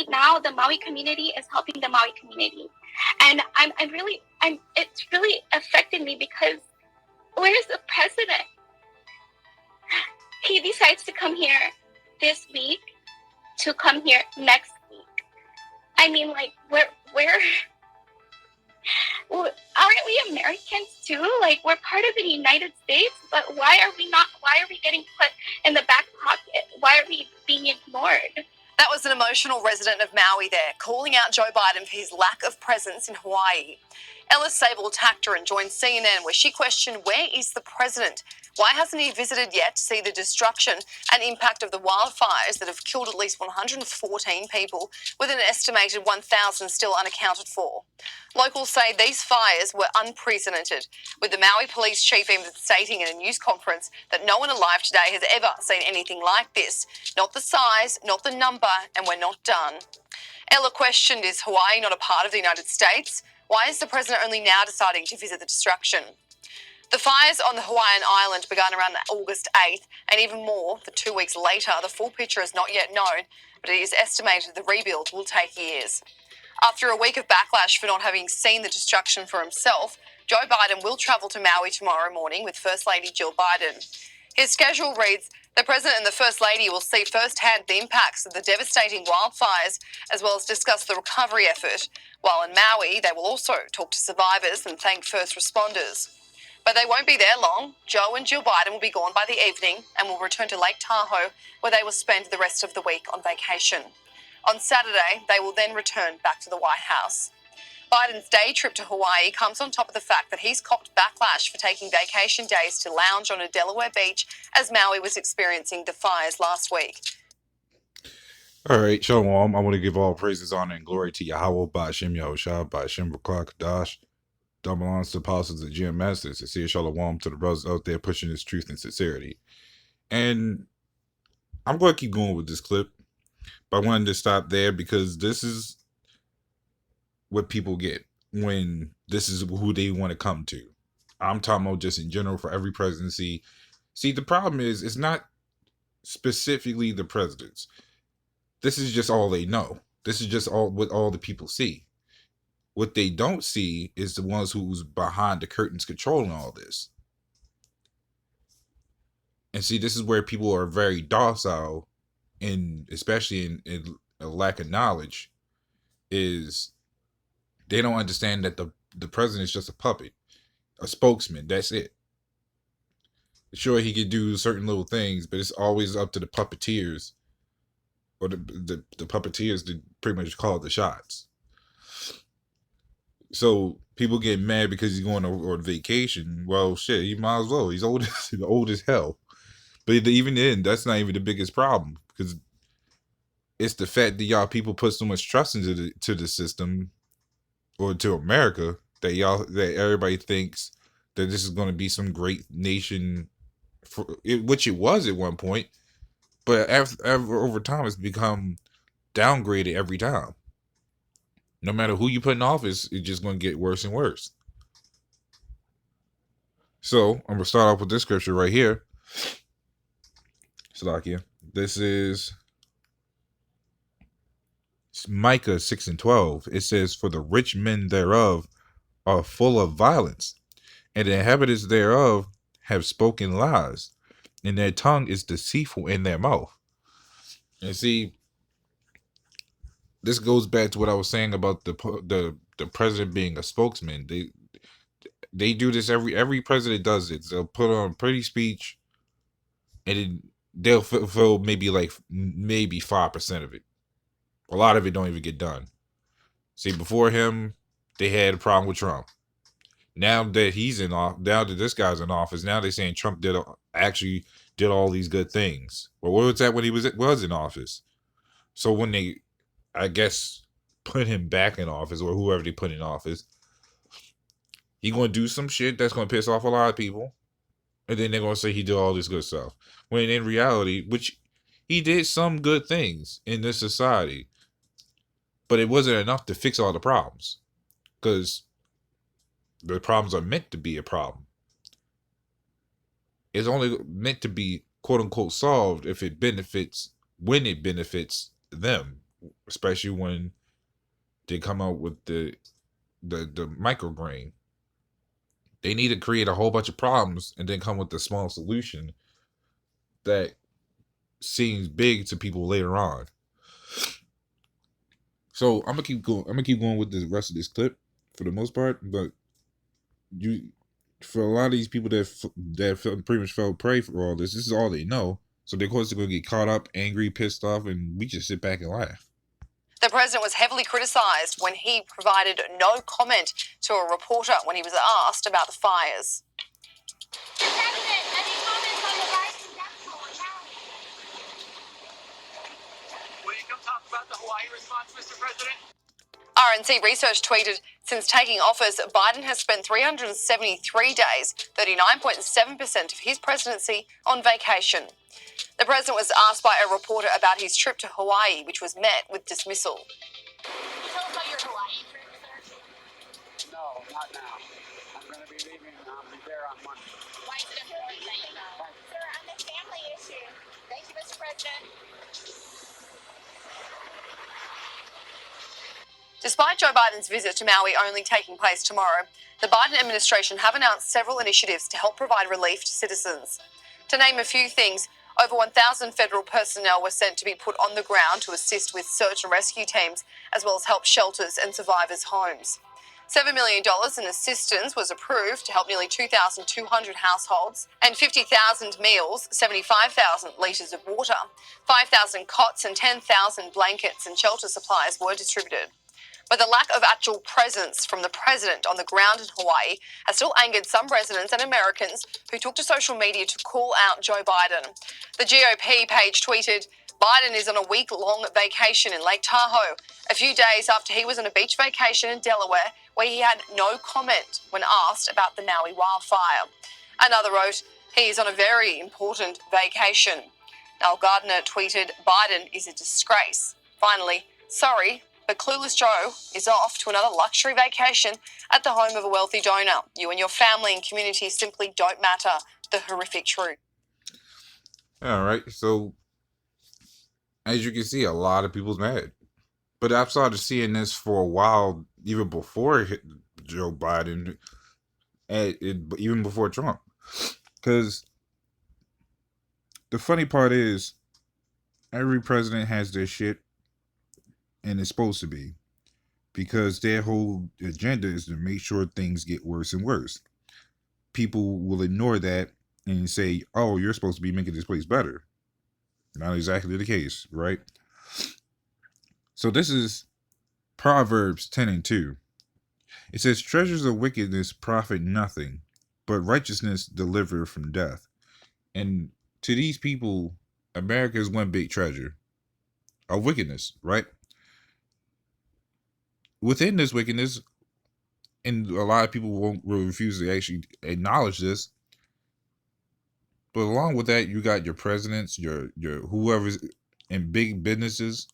now the Maui community is helping the Maui community. And it's really affected me because where's the president? He decides to come here this week, to come here next week. I mean, like, aren't we Americans too? Like, we're part of the United States, but why are we getting put in the back pocket? Why are we being ignored? That was an emotional resident of Maui there, calling out Joe Biden for his lack of presence in Hawaii. Ellis Sable attacked her and joined CNN, where she questioned, where is the president? Why hasn't he visited yet to see the destruction and impact of the wildfires that have killed at least 114 people, with an estimated 1,000 still unaccounted for? Locals say these fires were unprecedented, with the Maui police chief even stating in a news conference that no one alive today has ever seen anything like this. Not the size, not the number, and we're not done. Ella questioned, is Hawaii not a part of the United States? Why is the president only now deciding to visit the destruction? The fires on the Hawaiian island began around August 8th, and even more for 2 weeks later. The full picture is not yet known, but it is estimated the rebuild will take years. After a week of backlash for not having seen the destruction for himself, Joe Biden will travel to Maui tomorrow morning with First Lady Jill Biden. His schedule reads, the President and the First Lady will see firsthand the impacts of the devastating wildfires, as well as discuss the recovery effort. While in Maui, they will also talk to survivors and thank first responders. But they won't be there long. Joe and Jill Biden will be gone by the evening and will return to Lake Tahoe, where they will spend the rest of the week on vacation. On Saturday, they will then return back to the White House. Biden's day trip to Hawaii comes on top of the fact that he's copped backlash for taking vacation days to lounge on a Delaware beach as Maui was experiencing the fires last week. All right, Shalom. I want to give all praises, honor, and glory to YAHAWAHSHI'S, Kadash. Double belongs to the apostles of GMS. Sincere Shalom to the brothers out there pushing this truth and sincerity. And I'm going to keep going with this clip, but I wanted to stop there because this is what people get when this is who they want to come to. I'm talking about just in general for every presidency. See, the problem is it's not specifically the presidents. This is just all they know. This is just all what all the people see. What they don't see is the ones who's behind the curtains controlling all this. And see, this is where people are very docile, and especially in a lack of knowledge, is they don't understand that the president is just a puppet, a spokesman. That's it. Sure, he could do certain little things, but it's always up to the puppeteers, or the puppeteers to pretty much call the shots. So people get mad because he's going on vacation. Well, shit, he might as well. He's old as hell. But even then, that's not even the biggest problem, because it's the fact that y'all people put so much trust into the system, or to America, that everybody thinks that this is going to be some great nation, which it was at one point, but over time it's become downgraded every time. No matter who you put in office, it's just going to get worse and worse. So I'm going to start off with this scripture right here. Salakia. This is Micah 6:12. It says, for the rich men thereof are full of violence, and the inhabitants thereof have spoken lies, and their tongue is deceitful in their mouth. And see, this goes back to what I was saying about the president being a spokesman. They do this, every president does it. They'll put on a pretty speech, and they'll fulfill maybe 5% of it. A lot of it don't even get done. See, before him, they had a problem with Trump. Now that he's in office, now that this guy's in office, now they're saying Trump actually did all these good things. But what was that when he was in office? So when they, I guess, put him back in office, or whoever they put in office, he gonna do some shit that's gonna piss off a lot of people, and then they're gonna say he did all this good stuff. When in reality, which he did some good things in this society, but it wasn't enough to fix all the problems, because the problems are meant to be a problem. It's only meant to be quote unquote solved if it benefits, when it benefits them, especially when they come out with the micrograin. They need to create a whole bunch of problems and then come with a small solution that seems big to people later on. So I'm gonna keep going. I'm gonna keep going with the rest of this clip for the most part. But for a lot of these people that pretty much fell prey for all this, this is all they know. So of course they're gonna get caught up, angry, pissed off, and we just sit back and laugh. The president was heavily criticised when he provided no comment to a reporter when he was asked about the fires. President, any comments on the rise in death toll in Maui? Will you come talk about the Hawaii response, Mr. President? RNC Research tweeted, since taking office, Biden has spent 373 days, 39.7% of his presidency, on vacation. The president was asked by a reporter about his trip to Hawaii, which was met with dismissal. Can you tell us about your Hawaii trip, sir? No, not now. I'm going to be leaving. I'll be there on Monday. Why is it important that you go? Sir, on the family issue. Thank you, Mr. President. Despite Joe Biden's visit to Maui only taking place tomorrow, the Biden administration have announced several initiatives to help provide relief to citizens. To name a few things, over 1,000 federal personnel were sent to be put on the ground to assist with search and rescue teams, as well as help shelters and survivors' homes. $7 million in assistance was approved to help nearly 2,200 households, and 50,000 meals, 75,000 litres of water, 5,000 cots and 10,000 blankets and shelter supplies were distributed. But the lack of actual presence from the president on the ground in Hawaii has still angered some residents and Americans who took to social media to call out Joe Biden. The GOP page tweeted, Biden is on a week-long vacation in Lake Tahoe, a few days after he was on a beach vacation in Delaware where he had no comment when asked about the Maui wildfire. Another wrote, he is on a very important vacation. Now Gardner tweeted, Biden is a disgrace. Finally, sorry, but Clueless Joe is off to another luxury vacation at the home of a wealthy donor. You and your family and community simply don't matter. The horrific truth. All right, so as you can see, a lot of people's mad. But I've started seeing this for a while, even before Joe Biden, even before Trump. Because the funny part is, every president has their shit, and it's supposed to be, because their whole agenda is to make sure things get worse and worse. People will ignore that and say, oh, you're supposed to be making this place better. Not exactly the case, right? So this is Proverbs 10:2. It says, treasures of wickedness profit nothing, but righteousness deliver from death. And to these people, America is one big treasure of wickedness, right? Within this wickedness, and a lot of people will refuse to actually acknowledge this, but along with that, you got your presidents, your whoever's in big businesses,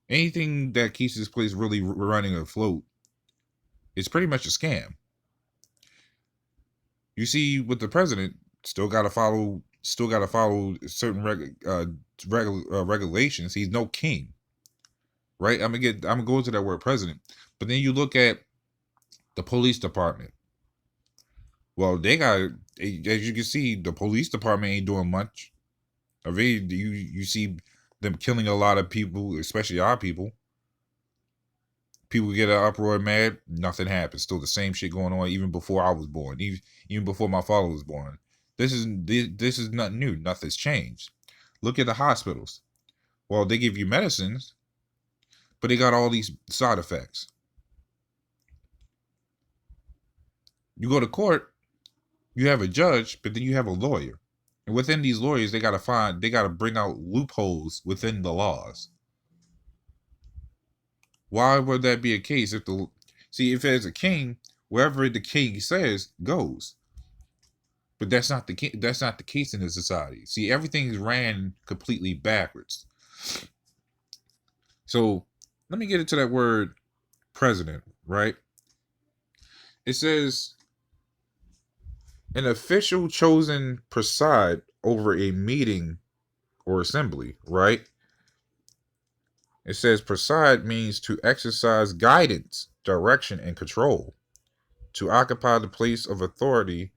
anything that keeps this place really running afloat. It's pretty much a scam. You see, with the president, still got to follow certain regulations. He's no king, right? I'm gonna go into that word president, but then you look at the police department. Well, they got, as you can see, the police department ain't doing much. You see them killing a lot of people, especially our people. People get an uproar, mad, nothing happens. Still the same shit going on even before I was born, even before my father was born. This is nothing new. Nothing's changed. Look at the hospitals. Well, they give you medicines, but they got all these side effects. You go to court, you have a judge, but then you have a lawyer. And within these lawyers, they got to bring out loopholes within the laws. Why would that be a case? If there's a king, wherever the king says goes. But that's not the case in this society. See, everything's ran completely backwards. So let me get into that word president, right? It says an official chosen preside over a meeting or assembly, right? It says preside means to exercise guidance, direction, and control. To occupy the place of authority,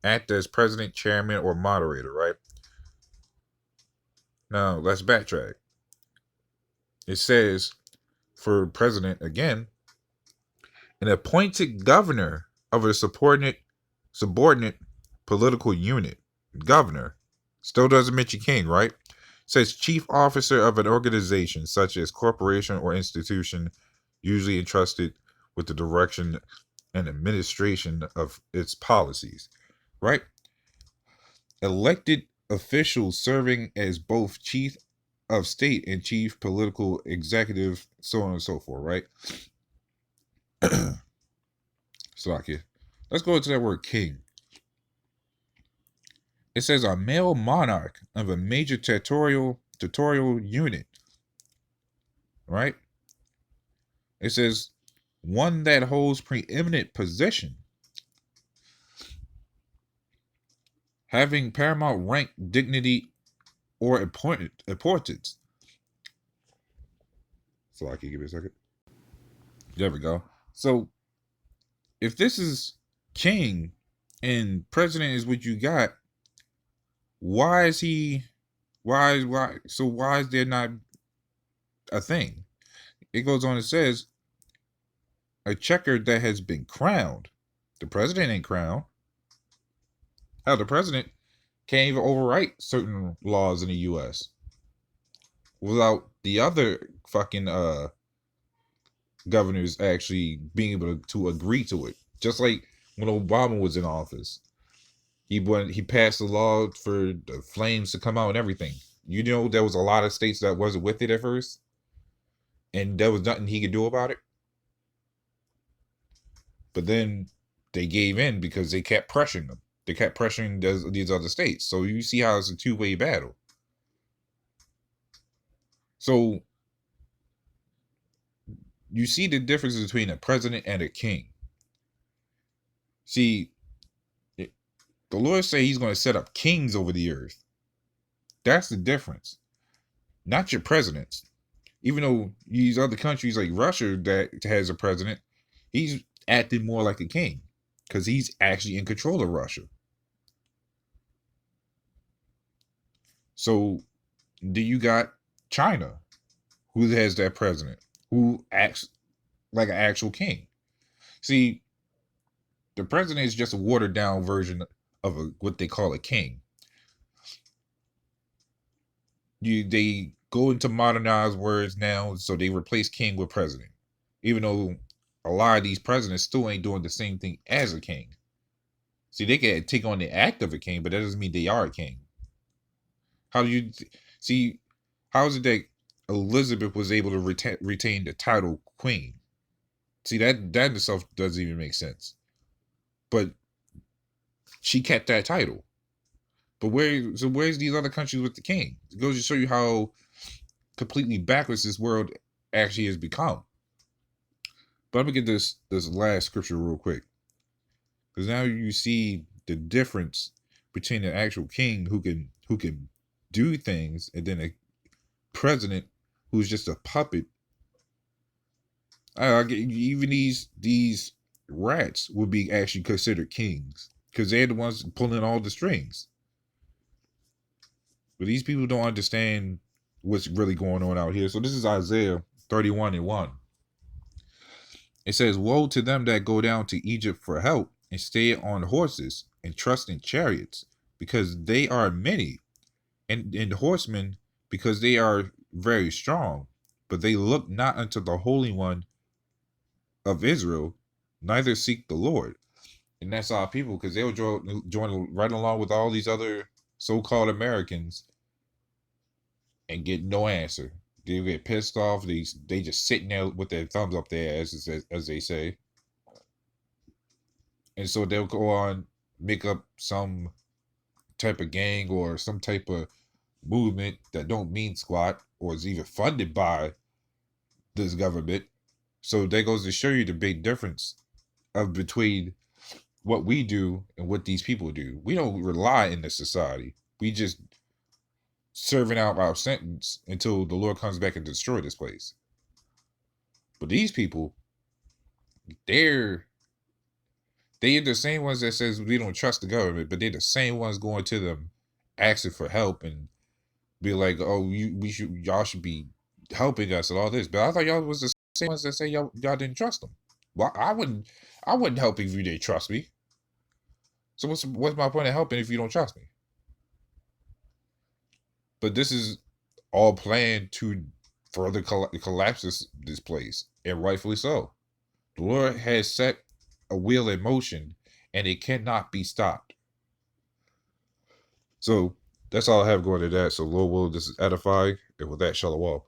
act as president, chairman, or moderator, right? Now, let's backtrack. It says for president, again, an appointed governor of a subordinate political unit. Governor. Still doesn't mention king, right? It says chief officer of an organization, such as corporation or institution, usually entrusted with the direction and administration of its policies, right? Elected officials serving as both chief of state and chief political executive, so on and so forth, right? Slovakia. Let's go into that word king. It says a male monarch of a major territorial unit, right? It says one that holds preeminent position, having paramount rank, dignity, or importance. Slovakia, give me a second. There we go. So, if this is king and president is what you got, why is he? Why? So why is there not a thing? It goes on and says a checker that has been crowned. The president ain't crowned. Hell, the president can't even overwrite certain laws in the U.S. without the other fucking governors actually being able to agree to it. Just like when Obama was in office, he passed a law for the flames to come out and everything. You know, there was a lot of states that wasn't with it at first, and there was nothing he could do about it. But then they gave in because they kept pressuring them. They kept pressuring these other states. So you see how it's a two-way battle. So you see the difference between a president and a king. See, the Lord say he's going to set up kings over the earth. That's the difference. Not your presidents. Even though these other countries like Russia that has a president, he's acting more like a king because he's actually in control of Russia. So, do you got China, who has that president, who acts like an actual king? See, the president is just a watered down version of what they call a king. They go into modernized words now, so they replace king with president, even though a lot of these presidents still ain't doing the same thing as a king. See, they can take on the act of a king, but that doesn't mean they are a king. How do you see? How is it that Elizabeth was able to retain the title queen? See, that in itself doesn't even make sense. But she kept that title. But where's these other countries with the king? It goes to show you how completely backwards this world actually has become. But let me get this last scripture real quick, because now you see the difference between an actual king who can do things and then a president who's just a puppet. Even these rats would be actually considered kings because they're the ones pulling all the strings. But these people don't understand what's really going on out here. So this is Isaiah 31:1. It says, woe to them that go down to Egypt for help and stay on horses and trust in chariots, because they are many, and horsemen, because they are very strong, but they look not unto the Holy One of Israel, neither seek the Lord. And that's our people, because they'll join right along with all these other so-called Americans and get no answer. They get pissed off. They just sitting there with their thumbs up there, as they say. And so they'll go on, make up some type of gang or some type of movement that don't mean squat or is even funded by this government. So that goes to show you the big difference between what we do and what these people do. We don't rely in this society. We just serving out our sentence until the Lord comes back and destroy this place. But these people, they're the same ones that says we don't trust the government, but they're the same ones going to them asking for help and be like, oh, y'all should be helping us and all this. But I thought y'all was the same ones that say y'all didn't trust them. Well, I wouldn't help if you didn't trust me. So what's my point of helping if you don't trust me? But this is all planned to further collapse this place, and rightfully so. The Lord has set a wheel in motion, and it cannot be stopped. So that's all I have going to that. So Lord will, this is edifying, and with that, shalom.